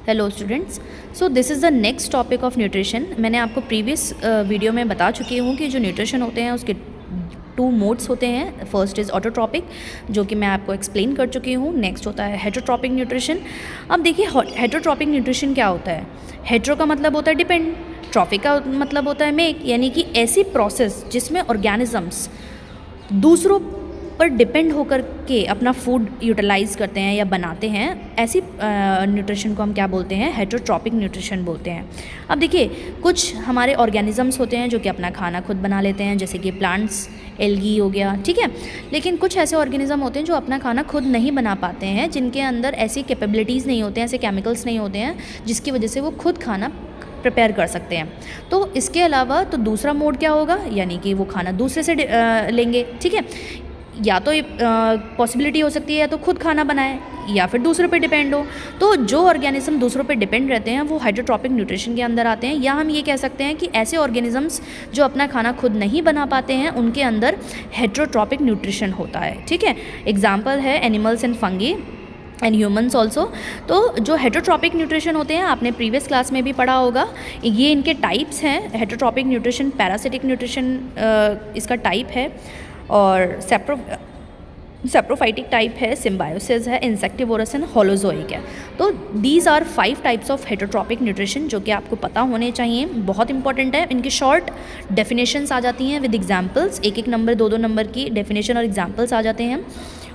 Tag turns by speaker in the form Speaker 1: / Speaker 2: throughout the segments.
Speaker 1: Hello students, so this is the next topic of nutrition. मैंने आपको previous video में बता चुकी हूँ कि जो न्यूट्रिशन होते हैं उसके टू मोड्स होते हैं। फर्स्ट इज़ ऑटोट्रॉपिक, जो कि मैं आपको एक्सप्लेन कर चुकी हूँ। नेक्स्ट होता है हेटरोट्रॉपिक न्यूट्रिशन। अब देखिए हेटरोट्रॉपिक न्यूट्रिशन क्या होता है। हेटरो का मतलब होता है डिपेंड, ट्रॉपिक का मतलब होता है मेक, यानी कि ऐसी प्रोसेस जिसमें ऑर्गेनिजम्स दूसरों पर डिपेंड होकर के अपना फूड यूटिलाइज करते हैं या बनाते हैं, ऐसी न्यूट्रिशन को हम क्या बोलते हैं, हेटरोट्रॉपिक न्यूट्रिशन बोलते हैं। अब देखिए, कुछ हमारे ऑर्गेनिजम्स होते हैं जो कि अपना खाना खुद बना लेते हैं, जैसे कि प्लांट्स, एल्गी हो गया, ठीक है। लेकिन कुछ ऐसे ऑर्गेनिज्म होते हैं जो अपना खाना खुद नहीं बना पाते हैं, जिनके अंदर ऐसी कैपेबिलिटीज़ नहीं होते हैं, ऐसे केमिकल्स नहीं होते हैं जिसकी वजह से वो खुद खाना प्रिपेयर कर सकते हैं। तो इसके अलावा तो दूसरा मोड क्या होगा, यानी कि वो खाना दूसरे से लेंगे, ठीक है। या तो पॉसिबिलिटी हो सकती है या तो खुद खाना बनाए या फिर दूसरों पे डिपेंड हो। तो जो ऑर्गेनिज्म दूसरों पे डिपेंड रहते हैं वो हेटरोट्रॉपिक न्यूट्रिशन के अंदर आते हैं, या हम ये कह सकते हैं कि ऐसे ऑर्गेनिजम्स जो अपना खाना खुद नहीं बना पाते हैं उनके अंदर हेटरोट्रॉपिक न्यूट्रिशन होता है, ठीक है। एग्जाम्पल है animals and fungi and humans also. तो जो हेटरोट्रॉपिक न्यूट्रिशन होते हैं आपने प्रीवियस क्लास में भी पढ़ा होगा। ये इनके टाइप्स हैं। हेटरोट्रॉपिक न्यूट्रिशन, पैरासिटिक न्यूट्रिशन इसका टाइप है, और सेप्रोफाइटिक टाइप है, सिम्बायोसिस है, इंसेक्टिवोरस एंड होलोजोइक है। तो these are 5 types of heterotrophic nutrition जो कि आपको पता होने चाहिए, बहुत इंपॉर्टेंट है। इनकी शॉर्ट डेफिनेशंस आ जाती हैं विद एग्जाम्पल्स, एक नंबर 2 नंबर की डेफिनेशन और एग्जाम्पल्स आ जाते हैं,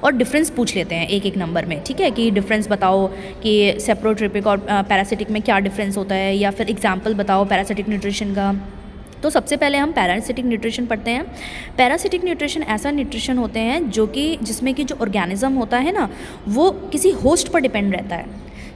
Speaker 1: और डिफरेंस पूछ लेते हैं एक नंबर में, ठीक है। कि डिफरेंस बताओ कि सेप्रोट्रॉपिक और पैरासिटिक में क्या डिफरेंस होता है, या फिर एग्जाम्पल बताओ पैरासिटिक न्यूट्रिशन का। तो सबसे पहले हम पैरासिटिक न्यूट्रिशन पढ़ते हैं। पैरासिटिक न्यूट्रिशन ऐसा न्यूट्रिशन होते हैं जो कि जिसमें कि जो ऑर्गेनिज्म होता है ना, वो किसी होस्ट पर डिपेंड रहता है,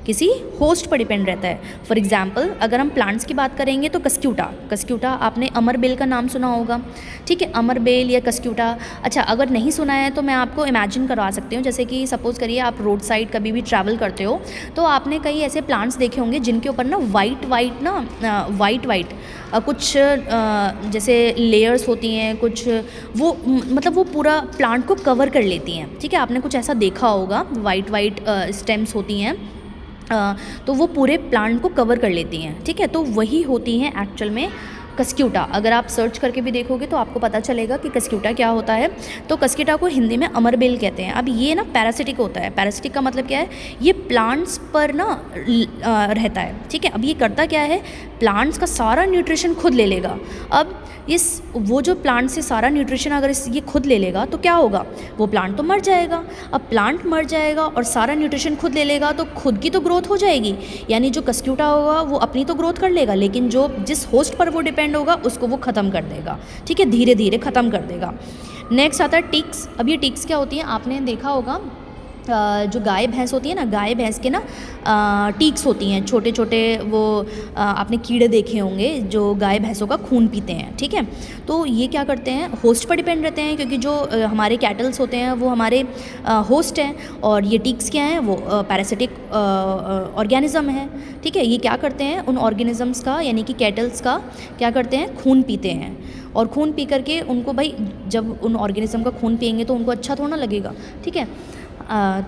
Speaker 1: किसी होस्ट पर डिपेंड रहता है। फॉर एग्जांपल अगर हम प्लांट्स की बात करेंगे तो कस्क्यूटा, आपने अमर बेल का नाम सुना होगा, ठीक है। अमर बेल या कस्क्यूटा। अच्छा, अगर नहीं सुना है तो मैं आपको इमेजिन करवा सकती हूँ। जैसे कि सपोज़ करिए आप रोड साइड कभी भी ट्रैवल करते हो तो आपने कई ऐसे प्लांट्स देखे होंगे जिनके ऊपर ना वाइट कुछ जैसे लेयर्स होती हैं, कुछ वो मतलब वो पूरा प्लांट को कवर कर लेती हैं, ठीक है। आपने कुछ ऐसा देखा होगा, वाइट स्टेम्स होती हैं, तो वो पूरे प्लांट को कवर कर लेती हैं, ठीक है। तो वही होती हैं एक्चुअल में कस्क्यूटा। अगर आप सर्च करके भी देखोगे तो आपको पता चलेगा कि कस्क्यूटा क्या होता है। तो कस्क्यूटा को हिंदी में अमरबेल कहते हैं। अब ये ना पैरासिटिक होता है। पैरासिटिक का मतलब क्या है, ये प्लांट्स पर ना रहता है, ठीक है। अब ये करता क्या है, प्लांट्स का सारा न्यूट्रिशन खुद ले लेगा। अब वो जो प्लांट से सारा न्यूट्रिशन अगर ये खुद ले लेगा तो क्या होगा, वो प्लांट तो मर जाएगा। अब प्लांट मर जाएगा और सारा न्यूट्रिशन खुद ले लेगा तो खुद की तो ग्रोथ हो जाएगी, यानी जो कस्क्यूटा होगा वो अपनी तो ग्रोथ कर लेगा, लेकिन जो जिस होस्ट पर वो डिपेंड होगा उसको वो ख़त्म कर देगा, ठीक है, धीरे धीरे ख़त्म कर देगा। नेक्स्ट आता है टिक्स। अब ये टिक्स क्या होती हैं, आपने देखा होगा जो गाय भैंस होती है ना, गाय भैंस के ना टीक्स होती हैं, छोटे छोटे वो आपने कीड़े देखे होंगे जो गाय भैंसों का खून पीते हैं, ठीक है। तो ये क्या करते हैं, होस्ट पर डिपेंड रहते हैं, क्योंकि जो हमारे कैटल्स होते हैं वो हमारे होस्ट हैं, और ये टीक्स क्या हैं, वो पैरासिटिक ऑर्गेनिज्म है, ठीक है। ये क्या करते हैं, उन ऑर्गेनिजम्स का यानी कि कैटल्स का क्या करते हैं, खून पीते हैं, और खून पी करके उनको, भाई जब उन ऑर्गेनिज्म का खून पिएंगे तो उनको अच्छा थोड़ा ना लगेगा, ठीक है।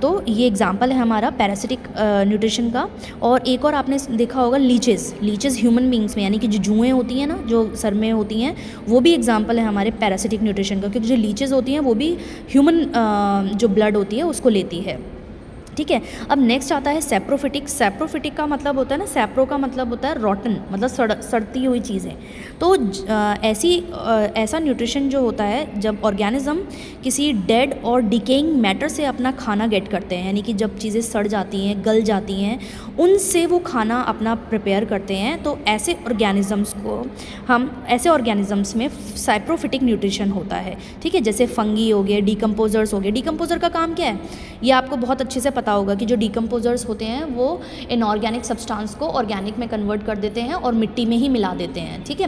Speaker 1: तो ये एग्जाम्पल है हमारा पैरासिटिक न्यूट्रिशन का। और एक और आपने देखा होगा लीचेस ह्यूमन बींग्स में, यानी कि जो जुएँ होती हैं ना, जो सर में होती हैं, वो भी एग्जाम्पल है हमारे पैरासिटिक न्यूट्रिशन का, क्योंकि जो लीचेस होती हैं वो भी ह्यूमन जो ब्लड होती है उसको लेती है, ठीक है। अब नेक्स्ट आता है सेप्रोफिटिक का मतलब होता है ना, सेप्रो का मतलब होता है रॉटन, मतलब सड़ती हुई चीज़ें। तो ऐसा न्यूट्रिशन जो होता है जब ऑर्गेनिज्म किसी डेड और डिकेइंग मैटर से अपना खाना गेट करते हैं, यानी कि जब चीज़ें सड़ जाती हैं, गल जाती हैं, उनसे वो खाना अपना प्रिपेयर करते हैं, तो ऐसे ऑर्गेनिजम्स में सेप्रोफिटिक न्यूट्रिशन होता है, ठीक है। जैसे फंगी हो गए, डीकम्पोजर्स हो गए। डीकम्पोजर का काम क्या है, ये आपको बहुत अच्छे से पता होगा कि जो डीकम्पोजर्स होते हैं वो इनऑर्गेनिक सब्सटेंस को ऑर्गेनिक में कन्वर्ट कर देते हैं और मिट्टी में ही मिला देते हैं, ठीक है।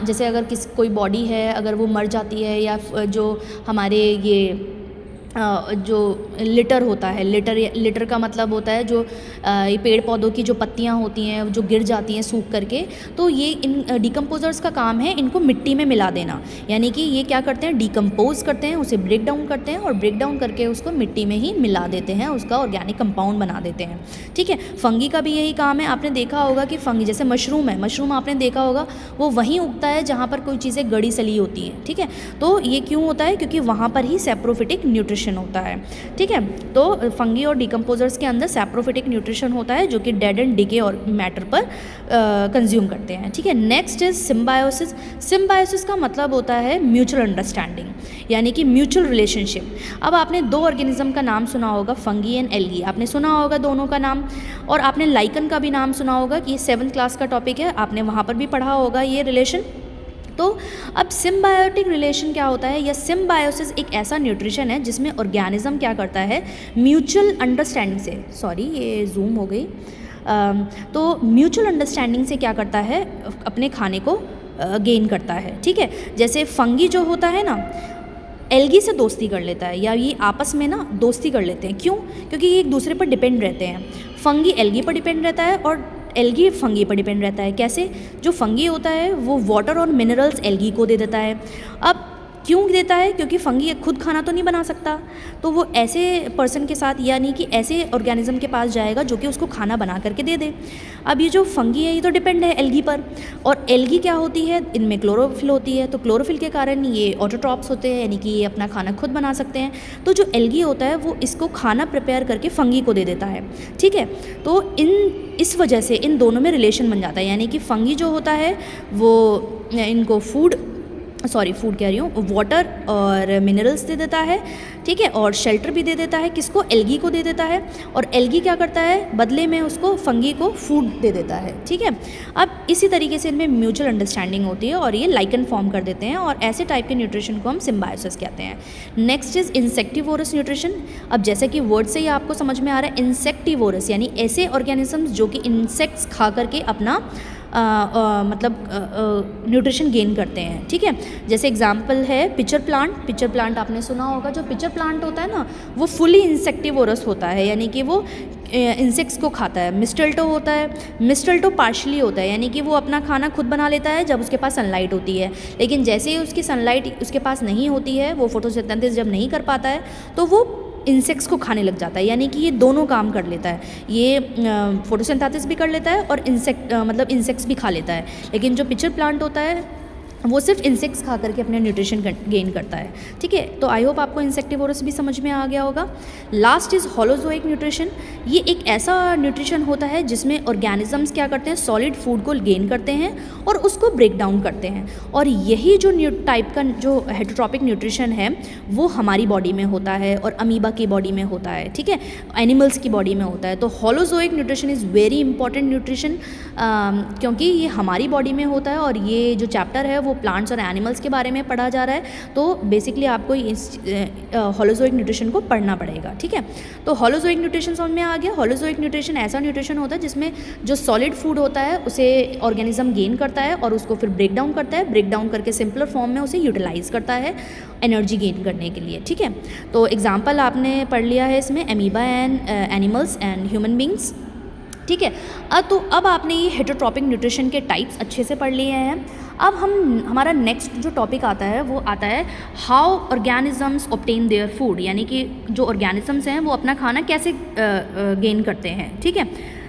Speaker 1: जैसे अगर कोई बॉडी है, अगर वो मर जाती है, या जो हमारे ये जो लिटर होता है, लिटर का मतलब होता है जो ये पेड़ पौधों की जो पत्तियाँ होती हैं जो गिर जाती हैं सूख करके, तो ये इन डिकम्पोजर्स का काम है इनको मिट्टी में मिला देना। यानी कि ये क्या करते हैं, डिकम्पोज करते हैं, उसे ब्रेक डाउन करते हैं और ब्रेक डाउन करके उसको मिट्टी में ही मिला देते हैं, उसका ऑर्गेनिक कंपाउंड बना देते हैं। ठीक है, फंगी का भी यही काम है। आपने देखा होगा कि फंगी जैसे मशरूम है, मशरूम आपने देखा होगा वो वहीं उगता है जहाँ पर कोई चीज़ें गड़ी सली होती हैं। ठीक है, तो ये क्यों होता है, क्योंकि वहाँ पर ही सैप्रोफिटिक न्यूट्रिशन होता है। ठीक है, तो फंगी और डिकम्पोजर्स के अंदर सैप्रोफिटिक न्यूट्रिशन होता है जो कि डेड एंड डिके और मैटर पर कंज्यूम करते हैं। ठीक है, नेक्स्ट इज सिम्बायोसिस। सिम्बायोसिस का मतलब होता है म्यूचुअल अंडरस्टैंडिंग, यानी कि म्यूचुअल रिलेशनशिप। अब आपने दो ऑर्गेनिज्म का नाम सुना होगा, फंगी एंड एल्गी, आपने सुना होगा दोनों का नाम, और आपने लाइकन का भी नाम सुना होगा कि ये 7th क्लास का टॉपिक है, आपने वहाँ पर भी पढ़ा होगा ये रिलेशन। तो अब सिम्बायोटिक रिलेशन क्या होता है, या सिम्बायोसिस एक ऐसा न्यूट्रिशन है जिसमें ऑर्गेनिज्म क्या करता है, म्यूचुअल अंडरस्टैंडिंग से, सॉरी ये जूम हो गई, तो म्यूचुअल अंडरस्टैंडिंग से क्या करता है, अपने खाने को गेन करता है। ठीक है, जैसे फंगी जो होता है ना, एल्गी से दोस्ती कर लेता है, या ये आपस में ना दोस्ती कर लेते हैं। क्यों? क्योंकि ये एक दूसरे पर डिपेंड रहते हैं। फंगी एल्गी पर डिपेंड रहता है और एल्गी फंगी पर डिपेंड रहता है। कैसे? जो फंगी होता है वो वाटर और मिनरल्स एल्गी को दे देता है। अब क्यों देता है? क्योंकि फंगी खुद खाना तो नहीं बना सकता, तो वो ऐसे पर्सन के साथ, यानी कि ऐसे ऑर्गेनिज्म के पास जाएगा जो कि उसको खाना बना करके दे दे। अब ये जो फंगी है ये तो डिपेंड है एल्गी पर, और एल्गी क्या होती है, इनमें क्लोरोफिल होती है, तो क्लोरोफिल के कारण ये ऑटोट्रॉप्स होते हैं, यानी कि ये अपना खाना खुद बना सकते हैं। तो जो एल्गी होता है वो इसको खाना प्रिपेयर करके फंगी को दे देता है। ठीक है, तो इस वजह से इन दोनों में रिलेशन बन जाता है, यानी कि फंगी जो होता है वो इनको फूड कह रही हूँ, वाटर और मिनरल्स दे देता है। ठीक है, और शेल्टर भी दे देता है, किसको? एल्गी को दे देता है, और एल्गी क्या करता है, बदले में उसको फंगी को फूड दे देता है। ठीक है, अब इसी तरीके से इनमें म्यूचुअल अंडरस्टैंडिंग होती है और ये लाइकन फॉर्म कर देते हैं, और ऐसे टाइप के न्यूट्रिशन को हम सिम्बायोसिस कहते हैं। Next is insectivorous nutrition. अब जैसे कि वर्ड से ही आपको समझ में आ रहा है, इंसेक्टिवोरस यानी ऐसे ऑर्गेनिजम्स जो कि इंसेक्ट्स खा करके अपना न्यूट्रिशन गेन करते हैं। ठीक है, जैसे एग्जांपल है पिचर प्लांट। पिचर प्लांट आपने सुना होगा। जो पिचर प्लांट होता है ना वो फुली इंसेक्टिवोरस होता है, यानी कि वो इंसेक्ट्स को खाता है। मिस्टल्टो होता है, मिस्टल्टो पार्शली होता है, यानी कि वो अपना खाना खुद बना लेता है जब उसके पास सनलाइट होती है, लेकिन जैसे ही उसकी सनलाइट उसके पास नहीं होती है, वो फोटोसिंथेसिस जब नहीं कर पाता है तो वो इंसेक्ट्स को खाने लग जाता है। यानी कि ये दोनों काम कर लेता है, ये फोटोसिंथेसिस भी कर लेता है और इंसेक्ट्स भी खा लेता है। लेकिन जो पिचर प्लांट होता है वो सिर्फ इंसेक्ट्स खा करके अपने न्यूट्रिशन गेन करता है। ठीक है, तो आई होप आपको इंसेक्टिवोरस भी समझ में आ गया होगा। Last is holozoic nutrition. ये एक ऐसा न्यूट्रिशन होता है जिसमें ऑर्गेनिजम्स क्या करते हैं, सॉलिड फूड को गेन करते हैं और उसको ब्रेक डाउन करते हैं, और यही जो टाइप का जो हेटरोट्रॉपिक न्यूट्रिशन है वो हमारी बॉडी में होता है और अमीबा की बॉडी में होता है। ठीक है, एनिमल्स की बॉडी में होता है। तो holozoic nutrition is very important nutrition, क्योंकि ये हमारी बॉडी में होता है, और ये जो चैप्टर है वो प्लांट्स और एनिमल्स के बारे में पढ़ा जा रहा है। तो बेसिकली आपको होलोजोइक न्यूट्रिशन को पढ़ना पड़ेगा। ठीक है, तो होलोजोइक न्यूट्रिशन समझ में आ गया। होलोजोइक न्यूट्रिशन ऐसा न्यूट्रिशन होता है जिसमें जो सॉलिड फूड होता है उसे ऑर्गेनिज्म गेन करता है और उसको फिर ब्रेक डाउन करता है, ब्रेक डाउन करके सिंपलर फॉर्म में उसे यूटिलाइज करता है एनर्जी गेन करने के लिए। ठीक है, तो एग्जाम्पल आपने पढ़ लिया है इसमें, amoeba and animals and human beings. ठीक है, तो अब आपने ये हेटरोट्रॉपिक न्यूट्रिशन के टाइप्स अच्छे से पढ़ लिए हैं। अब हमारा नेक्स्ट जो टॉपिक आता है वो आता है how organisms obtain their food, यानी कि जो ऑर्गेनिजम्स हैं वो अपना खाना कैसे गेन करते हैं। ठीक है,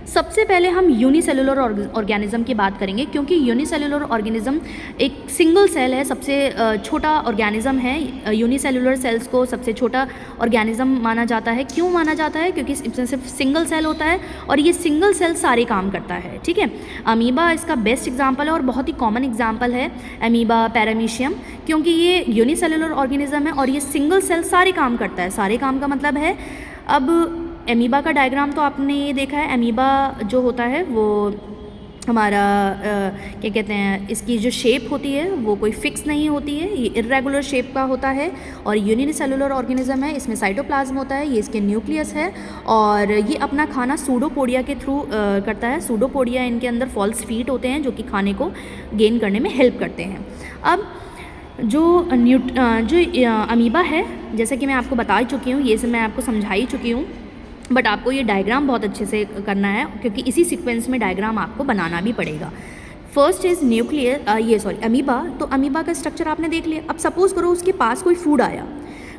Speaker 1: सबसे पहले हम यूनिसेलुलर ऑर्गेनिज्म की बात करेंगे, क्योंकि यूनिसेलुलर ऑर्गेनिज्म एक सिंगल सेल है, सबसे छोटा ऑर्गेनिज्म है। यूनिसेलुलर सेल्स को सबसे छोटा ऑर्गेनिज्म माना जाता है। क्यों माना जाता है? क्योंकि इसमें सिर्फ सिंगल सेल होता है और ये सिंगल सेल सारे काम करता है। ठीक है, अमीबा इसका बेस्ट एग्जाम्पल है और बहुत ही कॉमन एग्जाम्पल है अमीबा पैरामीशियम, क्योंकि ये यूनिसेलुलर ऑर्गेनिज्म है और ये सिंगल सेल सारे काम करता है। सारे काम का मतलब है, अब अमीबा का डायग्राम तो आपने ये देखा है। अमीबा जो होता है वो हमारा क्या कहते हैं, इसकी जो शेप होती है वो कोई फिक्स नहीं होती है, ये इर्रेगुलर शेप का होता है और यूनिसेलुलर ऑर्गेनिज्म है। इसमें साइटोप्लाज्म होता है, ये इसके न्यूक्लियस है और ये अपना खाना सूडोपोडिया के थ्रू करता है। सूडोपोडिया इनके अंदर फॉल्स फीट होते हैं जो कि खाने को गेन करने में हेल्प करते हैं। अब जो अमीबा है, जैसा कि मैं आपको बता ही चुकी हूँ, ये सब मैं आपको समझा ही चुकी हूँ, बट आपको ये डायग्राम बहुत अच्छे से करना है क्योंकि इसी सीक्वेंस में डायग्राम आपको बनाना भी पड़ेगा। First is nuclear amoeba. तो अमीबा का स्ट्रक्चर आपने देख लिया। अब सपोज़ करो उसके पास कोई फूड आया,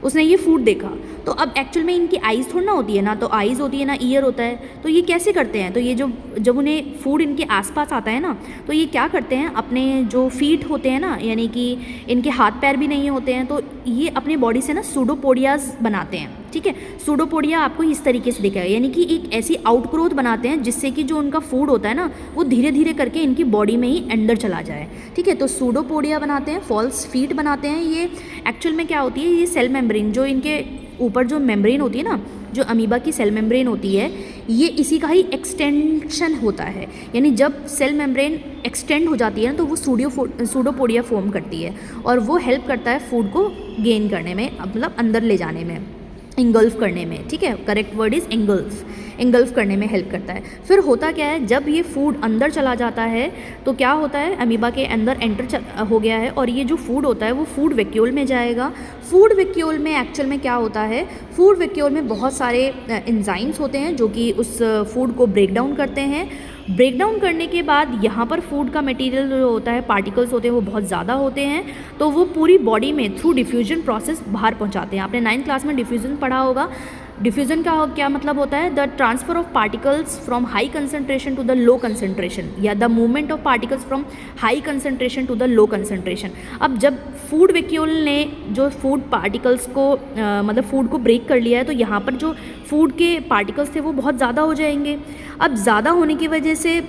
Speaker 1: उसने ये फूड देखा, तो अब एक्चुअल में इनकी आइज़ थोड़ी ना होती है, ना तो आइज़ होती है ना ईयर होता है, तो ये कैसे करते हैं? तो ये जब उन्हें फूड इनके आसपास आता है ना, तो ये क्या करते हैं, अपने जो फीट होते हैं ना, यानी कि इनके हाथ पैर भी नहीं होते हैं, तो ये अपने बॉडी से ना सूडोपोडियाज बनाते हैं। ठीक है, सूडोपोडिया आपको इस तरीके से दिखेगा, यानी कि एक ऐसी आउटग्रोथ बनाते हैं जिससे कि जो उनका फूड होता है ना, वो धीरे धीरे करके इनकी बॉडी में ही अंदर चला जाए। ठीक है, तो सूडोपोडिया बनाते हैं, फॉल्स फीट बनाते हैं। ये एक्चुअल में क्या होती है, ये सेल मेम्ब्रेन, जो इनके ऊपर जो मेम्ब्रेन होती है ना, जो अमीबा की सेल मेम्ब्रेन होती है, ये इसी का ही एक्सटेंशन होता है। यानी जब सेल मेम्ब्रेन एक्सटेंड हो जाती है ना, तो वो सूडोपोडिया फॉर्म करती है और वो हेल्प करता है फूड को गेन करने में, मतलब अंदर ले जाने में, इंगल्फ करने में। ठीक है, करेक्ट वर्ड इज़ इंगल्फ करने में हेल्प करता है। फिर होता क्या है, जब ये फूड अंदर चला जाता है तो क्या होता है, अमीबा के अंदर एंटर हो गया है और ये जो फूड होता है वो फूड वैक्यूल में जाएगा। फूड वैक्यूल में एक्चुअल में क्या होता है, फूड वैक्यूल में बहुत सारे एंजाइम्स होते हैं जो कि उस फूड को ब्रेक डाउन करते हैं। ब्रेक डाउन करने के बाद यहाँ पर फूड का मटेरियल जो होता है, पार्टिकल्स होते हैं, वो बहुत ज़्यादा होते हैं, तो वो पूरी बॉडी में थ्रू डिफ्यूजन प्रोसेस बाहर पहुँचाते हैं। आपने 9th क्लास में डिफ्यूजन पढ़ा होगा। डिफ्यूजन का क्या मतलब होता है, the transfer of particles from high concentration to the low concentration, या the movement of particles from high concentration to the low concentration. अब जब फूड वैक्यूल ने जो फूड पार्टिकल्स को मतलब फूड को ब्रेक कर लिया है, तो यहाँ पर जो फूड के पार्टिकल्स थे वो बहुत ज़्यादा हो जाएंगे। अब ज़्यादा होने की वजह से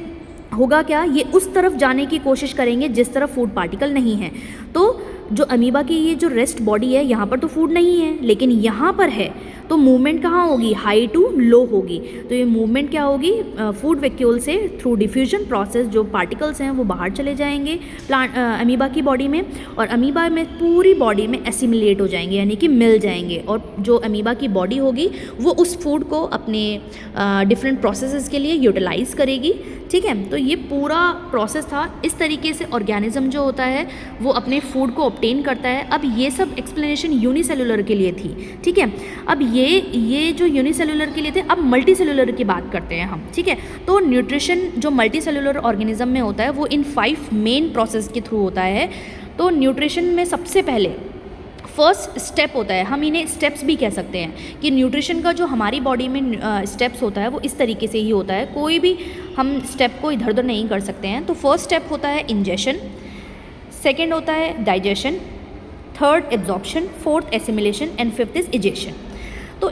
Speaker 1: होगा क्या, ये उस तरफ जाने की कोशिश करेंगे जिस तरफ फूड पार्टिकल नहीं है। तो जो अमीबा की ये जो रेस्ट बॉडी है, यहाँ पर तो फूड नहीं है, लेकिन यहाँ पर है, तो मूवमेंट कहाँ होगी, हाई टू लो होगी। तो ये मूवमेंट क्या होगी, फूड वैक्यूल से थ्रू डिफ्यूजन प्रोसेस जो पार्टिकल्स हैं वो बाहर चले जाएंगे अमीबा की बॉडी में, और अमीबा में पूरी बॉडी में एसिमिलेट हो जाएंगे, यानी कि मिल जाएंगे, और जो अमीबा की बॉडी होगी वो उस फूड को अपने डिफरेंट प्रोसेसेस के लिए यूटिलाइज करेगी। ठीक है, तो ये पूरा प्रोसेस था। इस तरीके से ऑर्गेनिज्म जो होता है वो अपने फूड को ऑब्टेन करता है। अब ये सब एक्सप्लेनेशन यूनिसेलुलर के लिए थी। ठीक है, अब ये जो यूनिसेलुलर के लिए थे, अब मल्टी सेलुलर की बात करते हैं हम। ठीक है, तो न्यूट्रिशन जो मल्टी सेलुलर ऑर्गेनिज्म में होता है वो इन 5 मेन प्रोसेस के थ्रू होता है। तो न्यूट्रिशन में सबसे पहले फर्स्ट स्टेप होता है, हम इन्हें स्टेप्स भी कह सकते हैं कि न्यूट्रिशन का जो हमारी बॉडी में स्टेप्स होता है वो इस तरीके से ही होता है, कोई भी हम स्टेप को इधर उधर नहीं कर सकते हैं। तो फर्स्ट स्टेप होता है इंजेशन, सेकेंड होता है digestion, third absorption, fourth assimilation and fifth is egestion. तो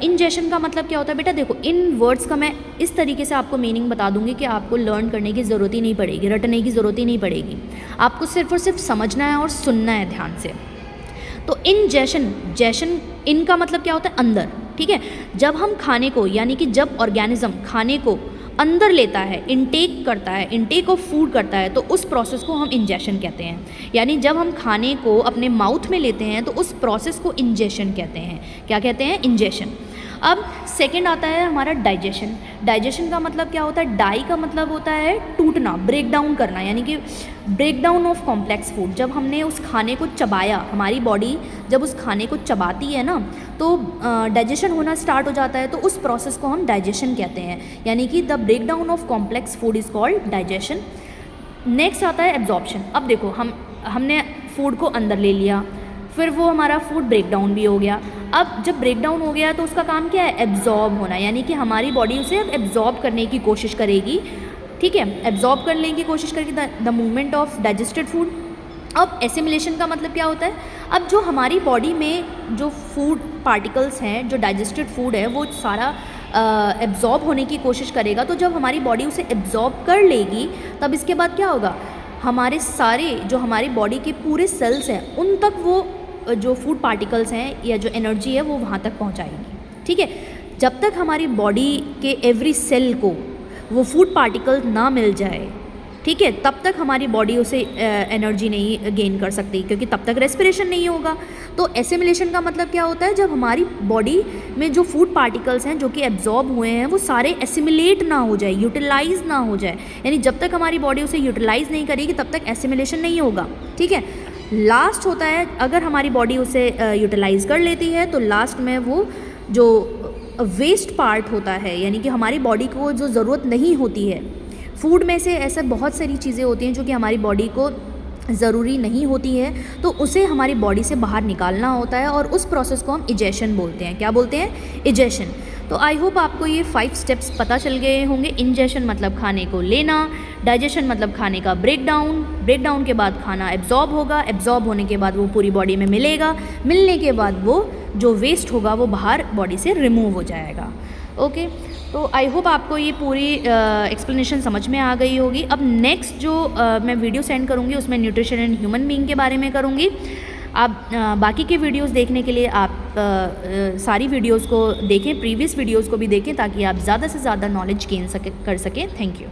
Speaker 1: इंजेशन का मतलब क्या होता है बेटा, देखो इन वर्ड्स का मैं इस तरीके से आपको मीनिंग बता दूंगी कि आपको लर्न करने की ज़रूरत ही नहीं पड़ेगी, रटने की ज़रूरत ही नहीं पड़ेगी, आपको सिर्फ और सिर्फ समझना है और सुनना है ध्यान से। तो इंजेशन इनका मतलब क्या होता है, अंदर। ठीक है, जब हम खाने को, यानी कि जब ऑर्गेनिज्म खाने को अंदर लेता है, इनटेक करता है, इनटेक ऑफ फूड करता है, तो उस प्रोसेस को हम इंजेशन कहते हैं। यानी जब हम खाने को अपने माउथ में लेते हैं तो उस प्रोसेस को इंजेशन कहते हैं। क्या कहते हैं, इंजेशन। अब सेकंड आता है हमारा डाइजेशन। डाइजेशन का मतलब क्या होता है, डाई का मतलब होता है टूटना, ब्रेक डाउन करना, यानी कि break down of complex food. जब हमने उस खाने को चबाया, हमारी बॉडी जब उस खाने को चबाती है ना, तो डाइजेशन होना स्टार्ट हो जाता है, तो उस प्रोसेस को हम डाइजेशन कहते हैं। यानी कि the break down of complex food is called digestion. Next आता है एब्जॉर्प्शन। अब देखो हमने फूड को अंदर ले लिया, फिर वो हमारा फूड ब्रेक डाउन भी हो गया। अब जब ब्रेक डाउन हो गया तो उसका काम क्या है, एब्जॉर्ब होना, यानी कि हमारी बॉडी उसे अब एब्जॉर्ब करने की कोशिश करेगी। ठीक है, एब्जॉर्ब करने की कोशिश करेगी the movement of digested food. अब एसिमिलेशन का मतलब क्या होता है, अब जो हमारी बॉडी में जो फूड पार्टिकल्स हैं, जो डाइजेस्टेड फूड है, वो सारा एब्जॉर्ब होने की कोशिश करेगा। तो जब हमारी बॉडी उसे एब्जॉर्ब कर लेगी, तब इसके बाद क्या होगा, हमारे सारे जो हमारी बॉडी के पूरे सेल्स हैं, उन तक वो जो फूड पार्टिकल्स हैं या जो एनर्जी है वो वहाँ तक पहुँचाएगी। ठीक है, जब तक हमारी बॉडी के एवरी सेल को वो फूड पार्टिकल ना मिल जाए, ठीक है, तब तक हमारी बॉडी उसे एनर्जी नहीं गेन कर सकती, क्योंकि तब तक रेस्पिरेशन नहीं होगा। तो एसिमिलेशन का मतलब क्या होता है, जब हमारी बॉडी में जो फूड पार्टिकल्स हैं जो कि एब्जॉर्ब हुए हैं वो सारे एसिमिलेट ना हो जाए, यूटिलाइज ना हो जाए, यानी जब तक हमारी बॉडी उसे यूटिलाइज नहीं करेगी तब तक एसिमिलेशन नहीं होगा। ठीक है, लास्ट होता है, अगर हमारी बॉडी उसे यूटिलाइज़ कर लेती है तो लास्ट में वो जो वेस्ट पार्ट होता है, यानी कि हमारी बॉडी को जो ज़रूरत नहीं होती है, फूड में से ऐसे बहुत सारी चीज़ें होती हैं जो कि हमारी बॉडी को ज़रूरी नहीं होती है, तो उसे हमारी बॉडी से बाहर निकालना होता है और उस प्रोसेस को हम इजेशन बोलते हैं। क्या बोलते हैं? इजेशन। तो आई होप आपको ये 5 स्टेप्स पता चल गए होंगे। इंजेशन मतलब खाने को लेना, डाइजेशन मतलब खाने का ब्रेकडाउन, ब्रेकडाउन के बाद खाना एब्जॉर्ब होगा, एब्जॉर्ब होने के बाद वो पूरी बॉडी में मिलेगा, मिलने के बाद वो जो वेस्ट होगा वो बाहर बॉडी से रिमूव हो जाएगा। ओके, तो आई होप आपको ये पूरी एक्सप्लेनेशन समझ में आ गई होगी। अब नेक्स्ट जो मैं वीडियो सेंड करूँगी उसमें न्यूट्रिशन एंड ह्यूमन बीइंग के बारे में करूँगी। आप बाकी के वीडियोस देखने के लिए आप सारी वीडियोस को देखें, प्रीवियस वीडियोस को भी देखें, ताकि आप ज़्यादा से ज़्यादा नॉलेज गेन कर सकें। Thank you.